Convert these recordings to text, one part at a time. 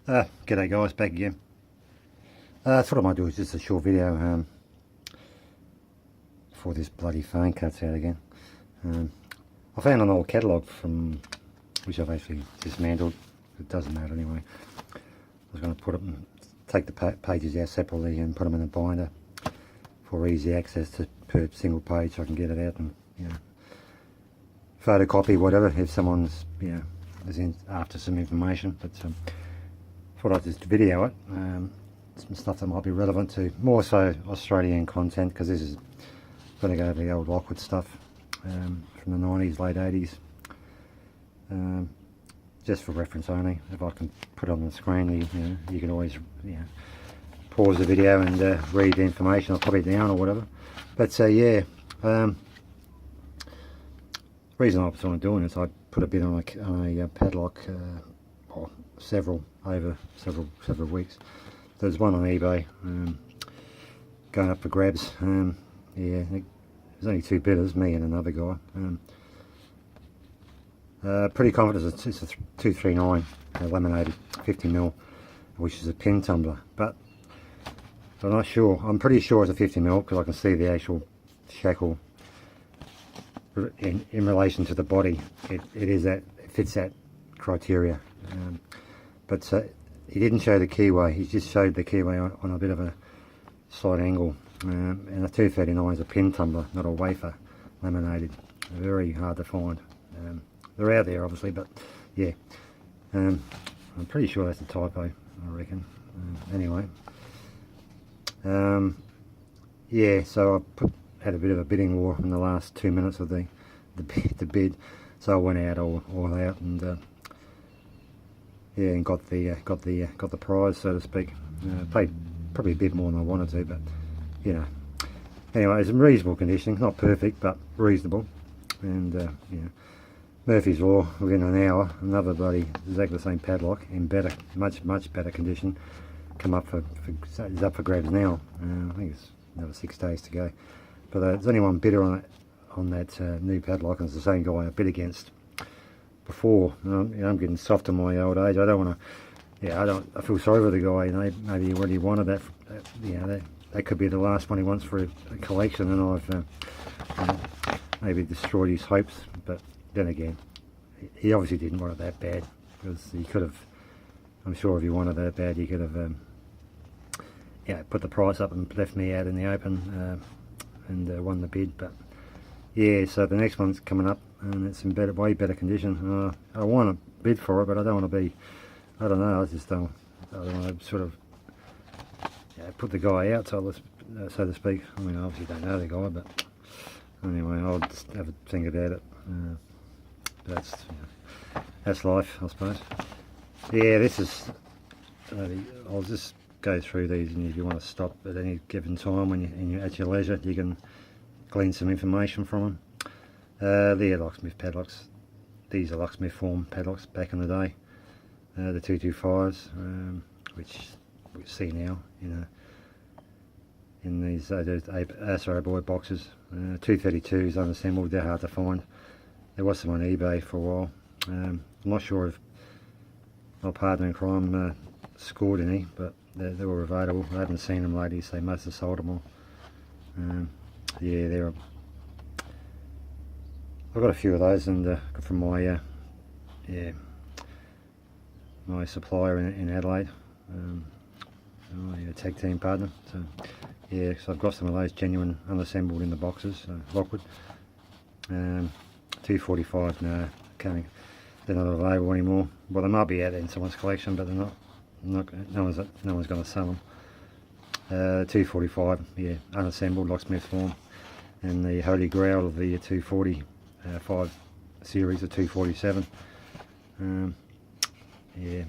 G'day guys, back again. Thought I might do just a short video before this bloody phone cuts out again. I found an old catalogue from which I've actually dismantled. It doesn't matter anyway. I was going to put it and take the pages out separately and put them in a binder for easy access to per single page, so I can get it out and photocopy whatever if someone's is after some information. But thought I'd just video it, some stuff that might be relevant to more so Australian content, because this is going to go over the old Lockwood stuff from the 90s, late 80s, just for reference only. If I can put it on the screen, you can always pause the video and read the information or copy it down or whatever. But reason I was doing it is I put a bid on a padlock, or several over several weeks. There's one on eBay going up for grabs. There's only two bidders, me and another guy. Pretty confident it's a 239 laminated 50mm, which is a pin tumbler, but I'm not sure. I'm pretty sure it's a 50mm because I can see the actual shackle in relation to the body. It fits that criteria. But he didn't show the keyway, he just showed the keyway on a bit of a slight angle. And a 239 is a pin tumbler, not a wafer laminated. Very hard to find. They're out there obviously, but yeah. I'm pretty sure that's a typo, I reckon. Anyway. So I had a bit of a bidding war in the last 2 minutes of the bid. So I went out all out and and got the prize, so to speak. Paid probably a bit more than I wanted to, but anyway, it's in reasonable condition, not perfect but reasonable. And Murphy's Law, within an hour another bloody exactly the same padlock in better, much better condition come up is up for grabs now. I think it's another 6 days to go, but there's only one bidder on that new padlock, and it's the same guy I bid against before. I'm getting soft in my old age. I don't want to. I feel sorry for the guy. Maybe he really wanted that. That could be the last one he wants for a collection, and I've maybe destroyed his hopes. But then again, he obviously didn't want it that bad, because he could have. I'm sure if he wanted that bad, he could have put the price up and left me out in the open and won the bid. But so the next one's coming up, and it's in way better condition. I want to bid for it, but I don't want to be. I don't know. I just don't. I don't want to sort of put the guy out, so to speak. I mean, I obviously don't know the guy, but anyway, I'll just have a think about it. That's life, I suppose. This is. I'll just go through these, and if you want to stop at any given time when you're at your leisure, you can glean some information from them. They're locksmith padlocks. These are locksmith form padlocks back in the day. The 225s, which we see now in these Asaro boy boxes. 232s unassembled. They're hard to find. There was some on eBay for a while. I'm not sure if my partner in crime scored any, but they were available. I haven't seen them lately, so they must have sold them all. They're. I've got a few of those, and from my my supplier in Adelaide, my tag team partner. So so I've got some of those genuine unassembled in the boxes. Lockwood. 245. No, they're not available anymore. Well, they might be out there in someone's collection, but they're not. No one's going to sell them. 245. Unassembled locksmith form. And the holy grail of the 245 series of 247.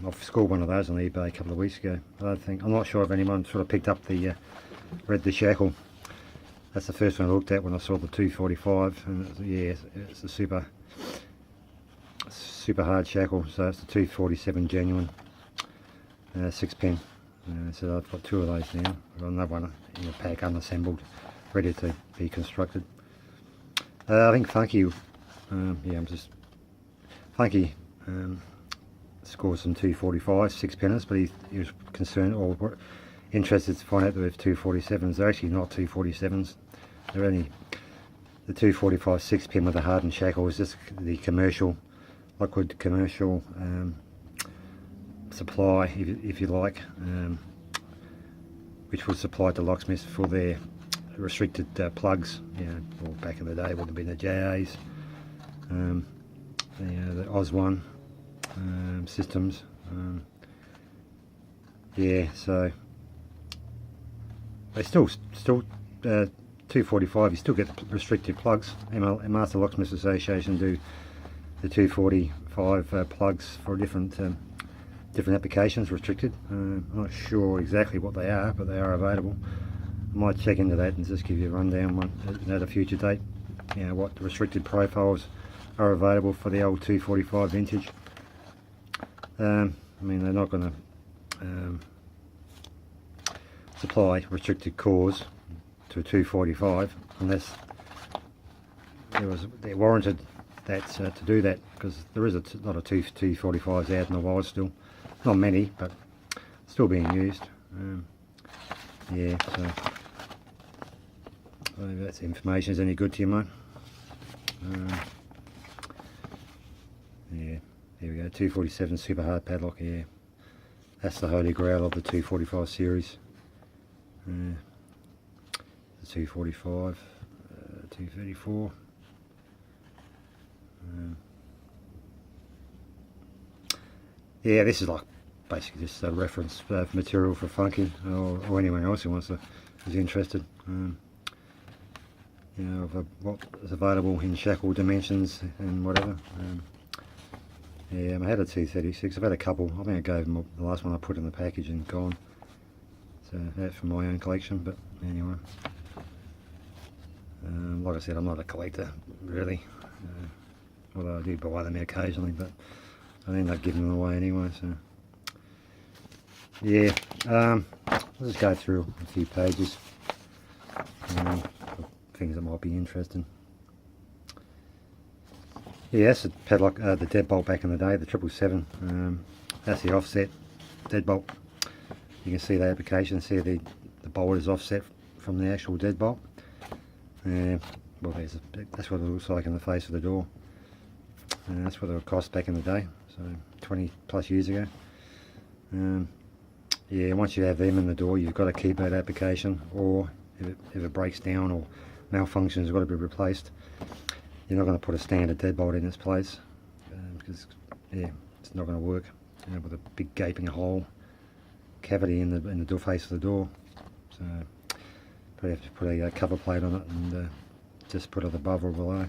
I've scored one of those on eBay a couple of weeks ago. I'm not sure if anyone sort of picked up read the shackle. That's the first one I looked at when I saw the 245, and it's a super hard shackle. So it's the 247 genuine 6 pin. So I've got two of those now. I've got another one in a pack, unassembled, ready to be constructed. I think Funky, Funky scored some 245 6-penners, but he was concerned or interested to find out that with 247s, they're actually not 247s. They're only the 245 6-pin with the hardened shackle is just the commercial, Lockwood commercial supply, if you like, which was supplied to locksmiths for their restricted plugs. You know, or back in the day would have been the JAs, the Oz One systems. Yeah, so they still 245. You still get restricted plugs. Master Locksmiths Association do the 245 plugs for different applications, restricted. I'm not sure exactly what they are, but they are available. I might check into that and just give you a rundown at a future date. You know, what restricted profiles are available for the old 245 vintage. I mean, they're not going to supply restricted cores to a 245 unless they warranted that to do that, because there is a lot of 245s out in the wild still. Not many, but still being used. Yeah, so if that information is any good to you, mate. Yeah, here we go, 247 super hard padlock. Yeah, that's the holy grail of the 245 series. The 245, 234. Yeah, this is like basically just a reference material for Funky or anyone else who is interested. You know, of what is available in shackle dimensions and whatever. Yeah, I had a 236. I've had a couple. I think I gave them the last one I put in the package and gone. So that's from my own collection. But anyway, like I said, I'm not a collector really. Although I do buy them occasionally, but I end up giving them away anyway. So yeah, let's just go through a few pages. Things that might be interesting. Yeah, that's the padlock, the deadbolt back in the day, the 777. That's the offset deadbolt. You can see the application. See the bolt is offset from the actual deadbolt. Well, that's what it looks like in the face of the door. That's what it would cost back in the day, so 20 plus years ago. Yeah, once you have them in the door, you've got to keep that application, or if it breaks down or malfunctions, it's got to be replaced. You're not going to put a standard deadbolt in its place, because yeah, it's not going to work, you know, with a big gaping hole, cavity in the door face of the door. So probably have to put a cover plate on it and just put it above or below.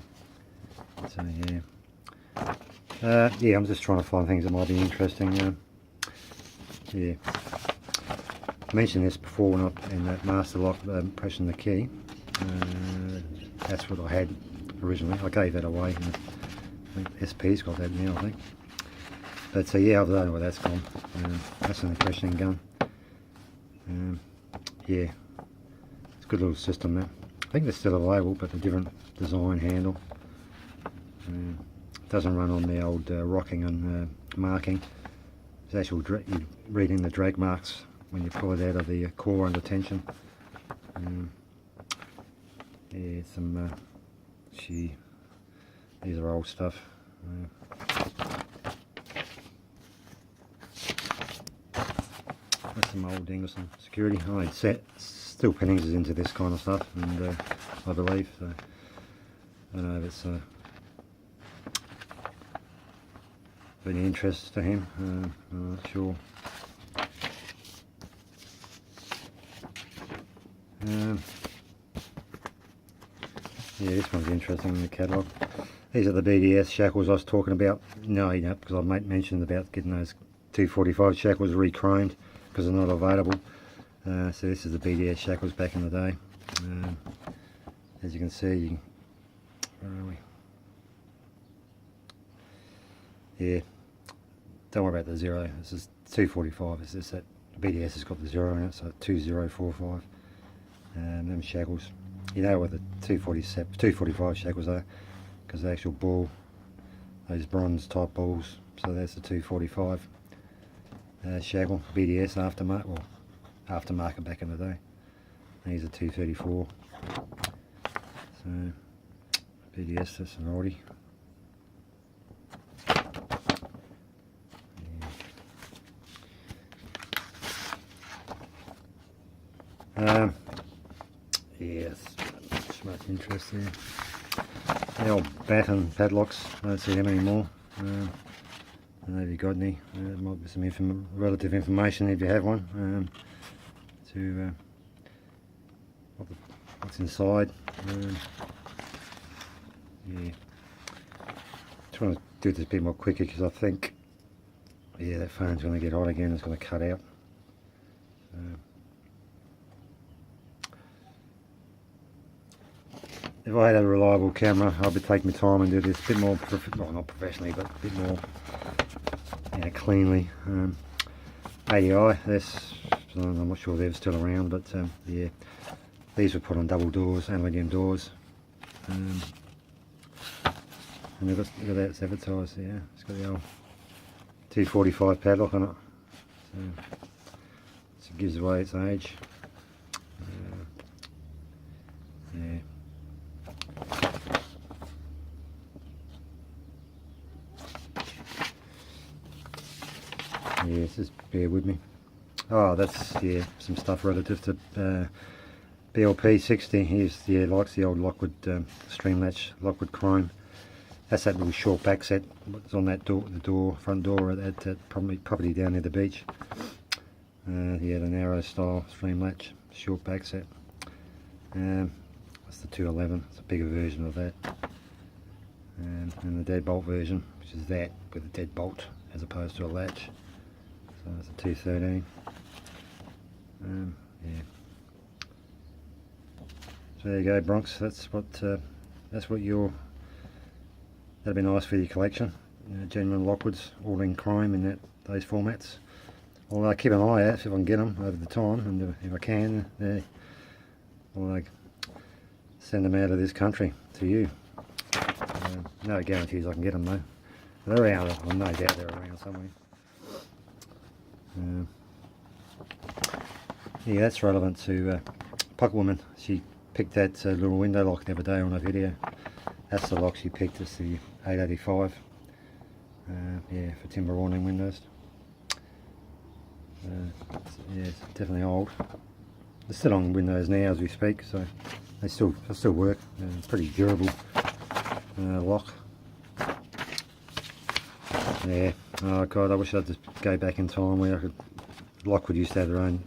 So yeah, yeah, I'm just trying to find things that might be interesting. Yeah, I mentioned this before when in that master lock pressing the key. That's what I had originally. I gave that away. I think SP's got that now, I think. But yeah, I don't know where that's gone. That's an questioning gun. Yeah, it's a good little system there. I think they're still available, but a different design handle. It doesn't run on the old rocking and marking. It's actual you're reading the drag marks when you pull it out of the core under tension. Yeah, some these are old stuff. That's some old Engelson security. I mean, still Pennings is into this kind of stuff, and I believe so. I don't know if it's of any interest to him. I'm not sure. Yeah, this one's interesting in the catalogue. These are the BDS shackles I was talking about. No, you know, because I mentioned about getting those 245 shackles re-chromed because they're not available. So this is the BDS shackles back in the day. As you can see, where are we? Yeah, don't worry about the zero. This is 245. It's just that BDS has got the zero in it, so 2045. Them shackles. You know what the 245 shackles are, because the actual ball, those bronze type balls, So there's the 245 shackle, BDS aftermarket, well, aftermarket back in the day. Here's a 234. So BDS, that's an Audi. Yes, much interest there. The old batten padlocks, I don't see them anymore. I don't know if you got any. There might be some relative information if you have one, to what's inside. Yeah, trying to do this a bit more quicker because I think, yeah, that phone's going to get hot again. It's going to cut out. If I had a reliable camera, I'd be taking my time and do this a bit more, well, not professionally, but a bit more, you know, cleanly. ADI, this, I'm not sure if they're still around, but yeah, these were put on double doors, aluminium doors. And look at that, it's advertised there. Yeah. It's got the old 245 padlock on it, so it gives away its age. Yeah. Yes, just bear with me. Oh, that's, yeah, some stuff relative to BLP 60. Here's, yeah, likes the old Lockwood stream latch, Lockwood chrome. That's that little short back set. It's on that door, the front door at that property down near the beach. Yeah, the narrow style stream latch, short back set. That's the 211. It's a bigger version of that. And the deadbolt version, which is that with a deadbolt as opposed to a latch. So that's a 213. Yeah. So there you go, Bronx. That's what your, that'd be nice for your collection. Genuine Lockwoods, all in chrome in those formats. I'll keep an eye out if I can get them over the time, and if I can, I'll send them out of this country to you. No guarantees I can get them though. They're around, I've no doubt they're around somewhere. Yeah, that's relevant to Pocket Woman. She picked that little window lock the other day on a video. That's the lock she picked. It's the 885. Yeah, for timber awning windows. Yeah, it's definitely old. They're still on windows now as we speak, so they still work. It's pretty durable lock. Yeah. Oh god, I wish I'd just go back in time where I could. Lockwood used to have their own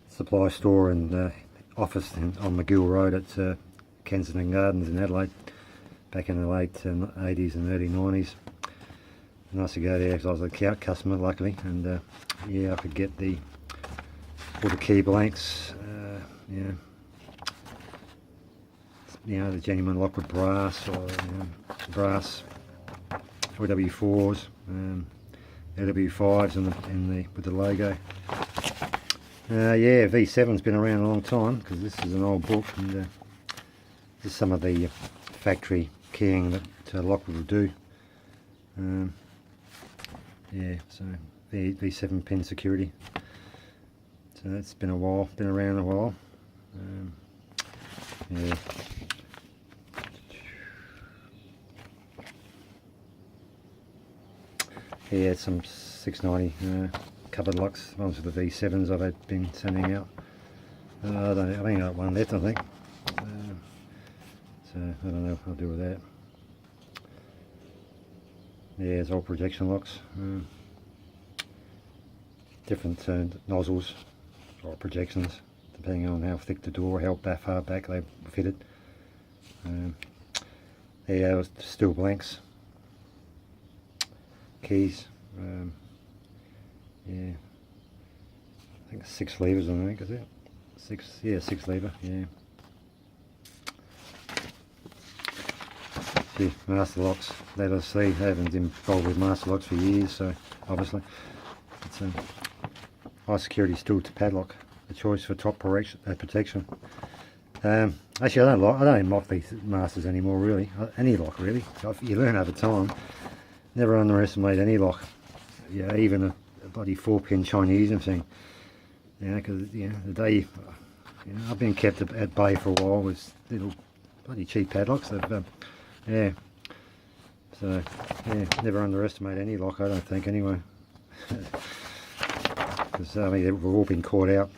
supply store and office on McGill Road at Kensington Gardens in Adelaide back in the late 80s and early 90s. Nice to go there because I was a customer, luckily, and yeah, I could get all the key blanks, the genuine Lockwood brass or brass OW4s, LW5s with the logo. Yeah, V7's been around a long time because this is an old book, and this is some of the factory keying that Lockwood will do. Yeah, so V7 pin security. So that's been around a while. Yeah. Yeah, some 690 covered locks, ones with the V7s I've been sending out. I think I got one left, I think. So I don't know what I'll do with that. Yeah, it's all projection locks. Different nozzles or projections, depending on how thick the door, how far back they fitted. Yeah, it was steel blanks. Keys, yeah, I think 6 levers on there, is it? 6 lever, yeah. Gee, master locks, LSC, I haven't been involved with master locks for years, so obviously it's a high security steel to padlock, a choice for top protection. Actually, I don't even lock these masters anymore, really. Any lock, really. You learn over time. never underestimate any lock. Yeah, even a bloody 4-pin Chinese and thing. Yeah, because the day, I've been kept at bay for a while with little bloody cheap padlocks. They've, yeah. So yeah, never underestimate any lock. I don't think anyway. Because I mean, we've all been caught out,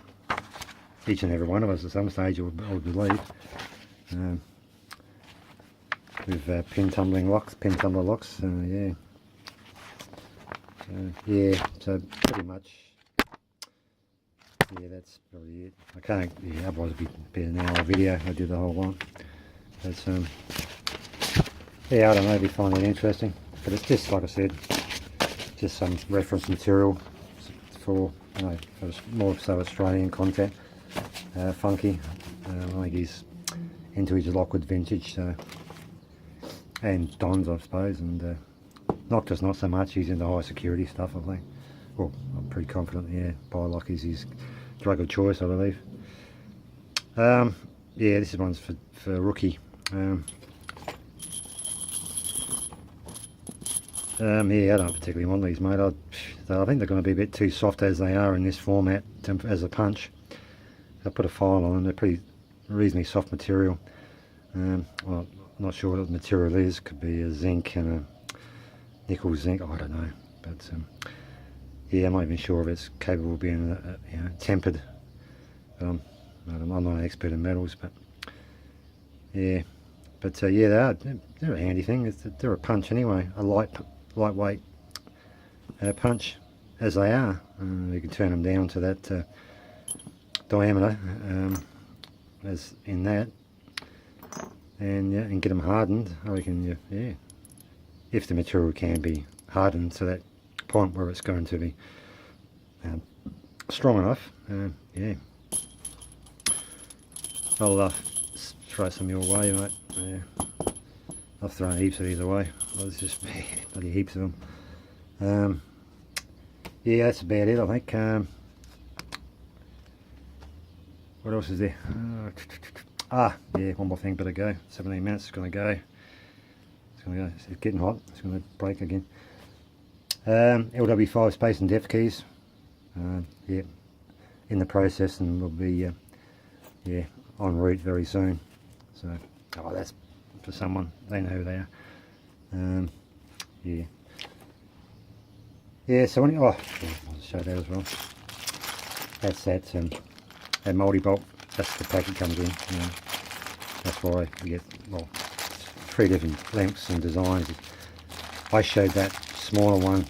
each and every one of us at some stage, I would believe. With pin tumbler locks. Yeah. Yeah, so pretty much, yeah, that's probably it. I can't, yeah, otherwise it'd be an hour video. I did the whole one. But yeah, I don't know if you find it interesting, but it's just, like I said, just some reference material for, for more so Australian content. Funky, I think he's into his Lockwood vintage, so, and Dons, I suppose, and Noctis not so much. He's into high security stuff, I think. Well, I'm pretty confident, yeah, Bilock is his drug of choice, I believe. Yeah, this one's for Rookie. Yeah, I don't particularly want these, mate. I think they're going to be a bit too soft as they are in this format as a punch. I put a file on them. They're pretty reasonably soft material. Well, not sure what the material is. Could be a zinc and a nickel zinc. I don't know, but yeah, I'm not even sure if it's capable of being tempered. I'm not an expert in metals, but yeah. But yeah, they're a handy thing. They're a punch anyway. A lightweight punch, as they are. You can turn them down to that diameter, as in that, and get them hardened. I reckon, yeah, if the material can be hardened to that point where it's going to be strong enough, yeah. I'll throw some your way, mate. Yeah. I've thrown heaps of these away. There's just bloody heaps of them. Yeah, that's about it, I think. What else is there? Yeah, one more thing, better go. 17 minutes, it's going to go. It's going to go. It's getting hot. It's going to break again. LW5 space and depth keys. Yeah, in the process, and we'll be yeah, en route very soon. So, that's for someone. They know who they are. Yeah. Yeah. So I'll show that as well. That's that multi-bolt. That's the pack it comes in. That's why we get, well, 3 different lengths and designs. I showed that smaller one,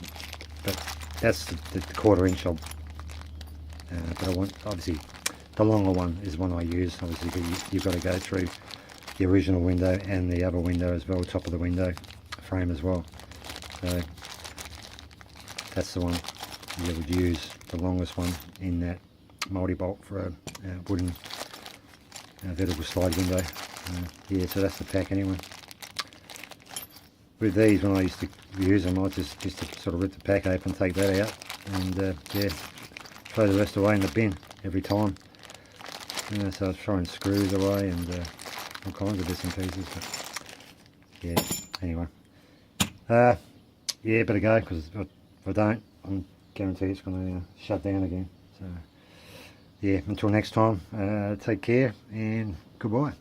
but that's the 1/4 inch of. But I want, obviously, the longer one is one I use. Obviously, you've got to go through the original window and the other window as well, top of the window frame as well. So that's the one you would use, the longest one in that multi-bolt for a wooden vertical slide window. Yeah, so that's the pack anyway. With these, when I used to use them, I just to sort of rip the pack open, take that out, and yeah, throw the rest away in the bin every time. So I was throwing screws away and all kinds of bits and pieces. But yeah, anyway. Yeah, better go, because if I don't, I'm guaranteed it's going to shut down again. So yeah, until next time, take care and goodbye.